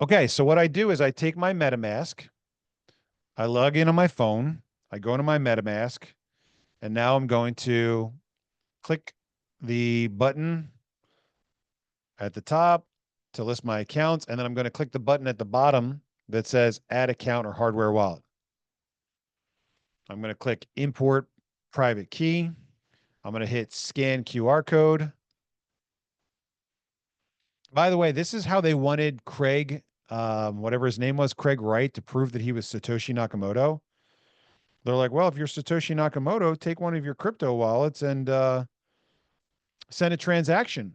Okay, so what I do is I take my MetaMask, I log in on my phone, I go into my MetaMask, and now I'm going to click the button at the top to list my accounts, and then I'm going to click the button at the bottom that says add account or hardware wallet. I'm going to click import private key. I'm going to hit scan QR code. By the way, this is how they wanted Craig, whatever his name was, Craig Wright, to prove that he was Satoshi Nakamoto. They're like, well, if you're Satoshi Nakamoto, take one of your crypto wallets and send a transaction.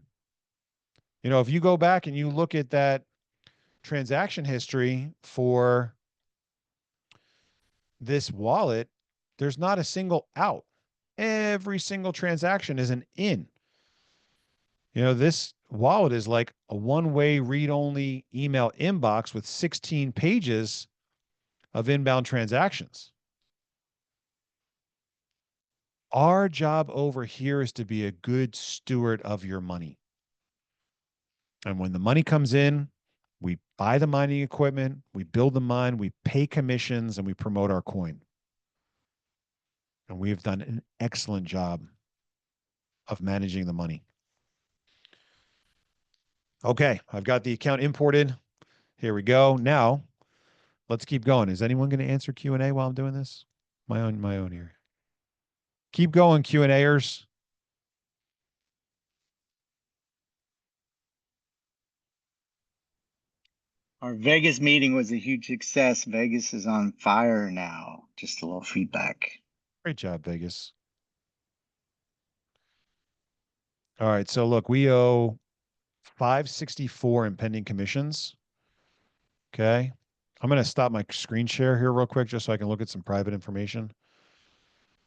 You know, if you go back and you look at that transaction history for this wallet, there's not a single out. Every single transaction is an in. You know, this wallet is like a one-way read-only email inbox with 16 pages of inbound transactions. Our job over here is to be a good steward of your money. And when the money comes in, we buy the mining equipment, we build the mine, we pay commissions, and we promote our coin. And we have done an excellent job of managing the money. Okay, I've got the account imported. Here we go. Now, let's keep going. Is anyone going to answer Q&A while I'm doing this? My own here. Keep going, Q&Ers. Our Vegas meeting was a huge success. Vegas is on fire now. Just a little feedback. Great job, Vegas. All right, so look, we owe 564 in pending commissions. Okay. I'm going to stop my screen share here real quick just so I can look at some private information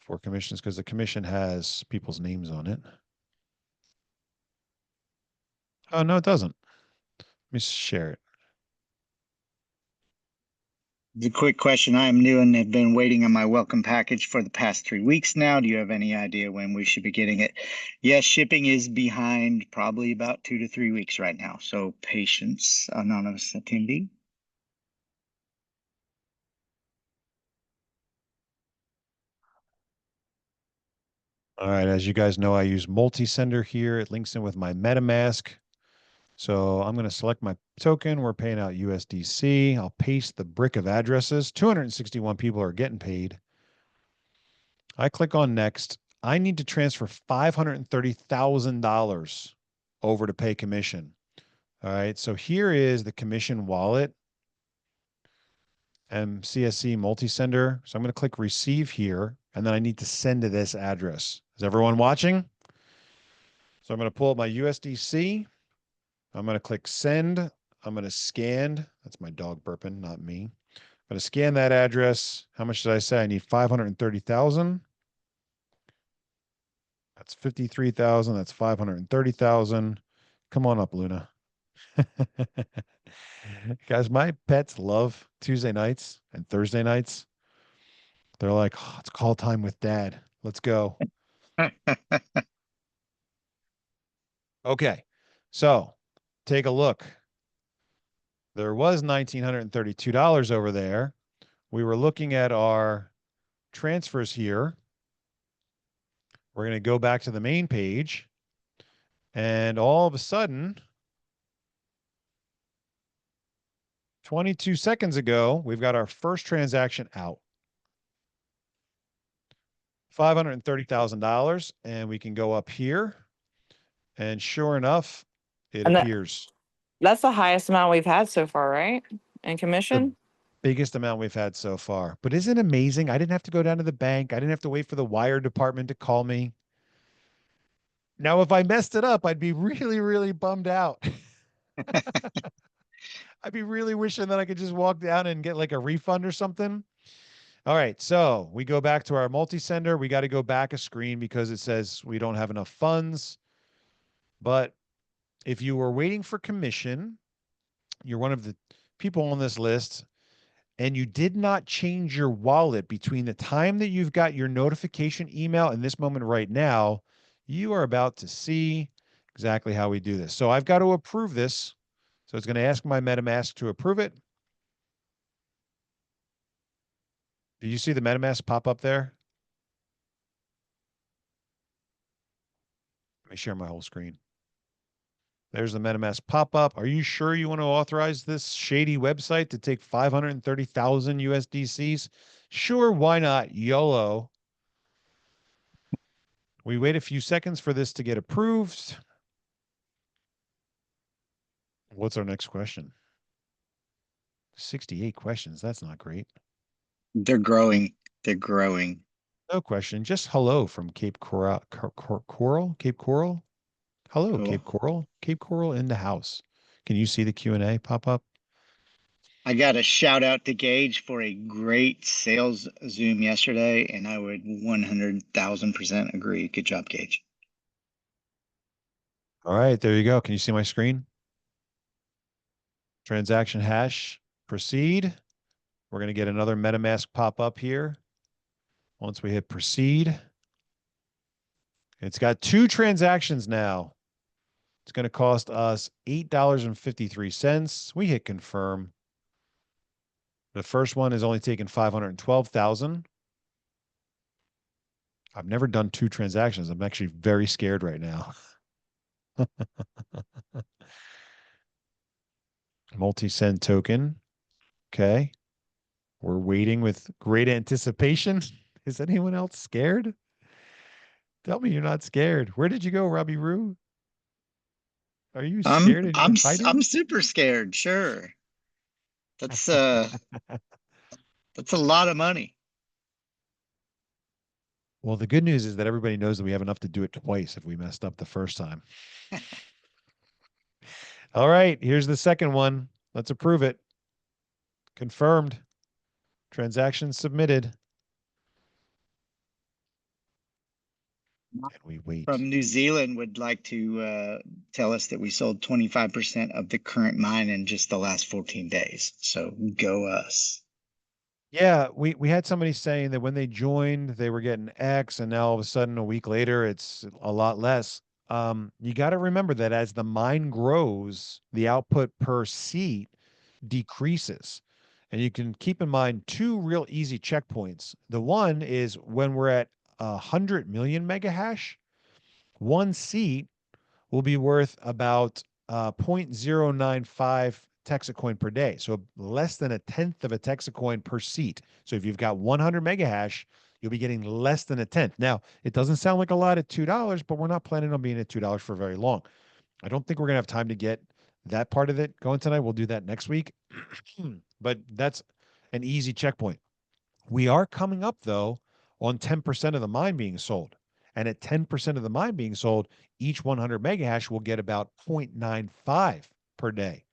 for commissions because the commission has people's names on it. Oh, no, it doesn't. Let me share it. The quick question. I am new and have been waiting on my welcome package for the past 3 weeks now. Do you have any idea when we should be getting it? Yes, shipping is behind probably about 2 to 3 weeks right now. So patience, anonymous attendee. All right. As you guys know, I use multi-sender here. It links in with my MetaMask. So I'm going to select my token. We're paying out USDC. I'll paste the brick of addresses. 261 people are getting paid. I click on next. I need to transfer $530,000 over to pay commission. All right. So here is the commission wallet, MCSC multi-sender. So I'm going to click receive here, and then I need to send to this address. Is everyone watching? So I'm going to pull up my USDC. I'm going to click send. I'm going to scan. That's my dog burping, not me. I'm going to scan that address. How much did I say? I need 530,000. That's 53,000. That's 530,000. Come on up, Luna. Guys, my pets love Tuesday nights and Thursday nights. They're like, oh, it's call time with dad. Let's go. Okay. So take a look. There was $1,932 over there. We were looking at our transfers here. We're going to go back to the main page. And all of a sudden, 22 seconds ago, we've got our first transaction out. $530,000. And we can go up here. And sure enough, it And appears. that's the highest amount we've had so far, right? In The commission? biggest amount we've had so far. But isn't it amazing? I didn't have to go down to the bank. I didn't have to wait for the wire department to call me. Now, if I messed it up, I'd be really, really bummed out. I'd be really wishing that I could just walk down and get like a refund or something. All right, so we go back to our multi-sender. We got to go back a screen because it says we don't have enough funds. But if you were waiting for commission, you're one of the people on this list, and you did not change your wallet between the time that you've got your notification email and this moment right now, you are about to see exactly how we do this. So I've got to approve this So it's going to ask my MetaMask to approve it. Do you see the MetaMask pop up there? Let me share my whole screen. There's the MetaMask pop-up. Are you sure you want to authorize this shady website to take 530,000 USDCs? Sure, why not? YOLO. We wait a few seconds for this to get approved. What's our next question? 68 questions. That's not great. They're growing. They're growing. No question. Just hello from Cape Coral. Cape Coral? Hello, Cool. Cape Coral. Cape Coral in the house. Can you see the Q&A pop up? I got a shout out to Gage for a great sales Zoom yesterday, and I would 100,000% agree. Good job, Gage. All right, there you go. Can you see my screen? Transaction hash, proceed. We're going to get another MetaMask pop up here. Once we hit proceed, it's got 2 transactions now. It's going to cost us $8.53. We hit confirm. The first one is only taking 512,000. I've never done 2 transactions. I'm actually very scared right now. Multi-send token. Okay. We're waiting with great anticipation. Is anyone else scared? Tell me you're not scared. Where did you go, Robbie Roo? Are you I'm scared and you're I'm hiding? I'm super scared. Sure, that's that's a lot of money. Well, the good news is that everybody knows that we have enough to do it twice if we messed up the first time. All right, here's the second one. Let's approve it. Confirmed. Transaction submitted. And we wait. From New Zealand would like to tell us that we sold 25% of the current mine in just the last 14 days. So go us. Yeah, we had somebody saying that when they joined, they were getting X, and now all of a sudden, a week later, it's a lot less. You got to remember that as the mine grows, the output per seat decreases. And you can keep in mind 2 real easy checkpoints. The one is when we're at 100 million mega hash, 1 seat will be worth about 0.095 TexitCoin per day. So less than 1/10 of a TexitCoin per seat. So if you've got 100 mega hash, you'll be getting less than 1/10. Now, it doesn't sound like a lot at $2, but we're not planning on being at $2 for very long. I don't think we're going to have time to get that part of it going tonight. We'll do that next week. But that's an easy checkpoint. We are coming up, though, on 10% of the mine being sold. And at 10% of the mine being sold, each 100 mega hash will get about 0.95 per day.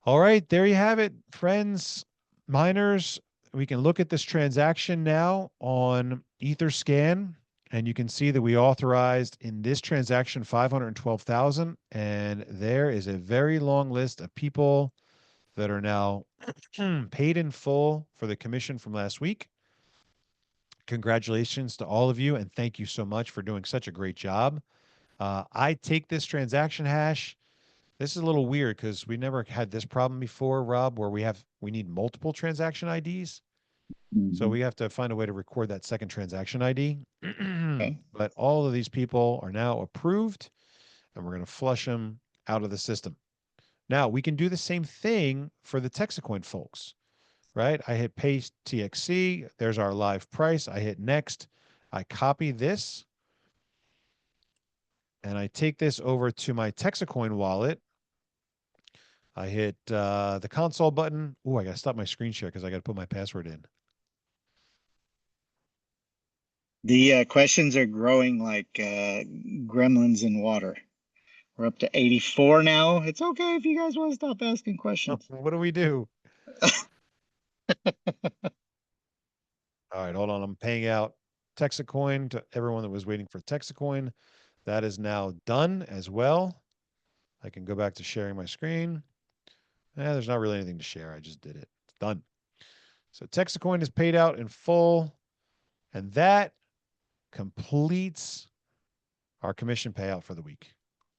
All right, there you have it, friends, miners. We can look at this transaction now on Etherscan, and you can see that we authorized in this transaction 512,000, and there is a very long list of people that are now paid in full for the commission from last week. Congratulations to all of you, and thank you so much for doing such a great job. I take this transaction hash. This is a little weird because we never had this problem before, Rob, where we need multiple transaction IDs. So we have to find a way to record that second transaction ID. Okay. But all of these people are now approved, and we're going to flush them out of the system. Now, we can do the same thing for the TexitCoin folks, right? I hit paste TXC. There's our live price. I hit next. I copy this, and I take this over to my TexitCoin wallet. I hit the console button. Oh, I got to stop my screen share because I got to put my password in. The questions are growing like gremlins in water. We're up to 84 now. It's okay if you guys want to stop asking questions. What do we do? All right, hold on. I'm paying out TexitCoin to everyone that was waiting for TexitCoin. That is now done as well. I can go back to sharing my screen. There's not really anything to share. I just did it. It's done. So TexitCoin is paid out in full, and that completes our commission payout for the week.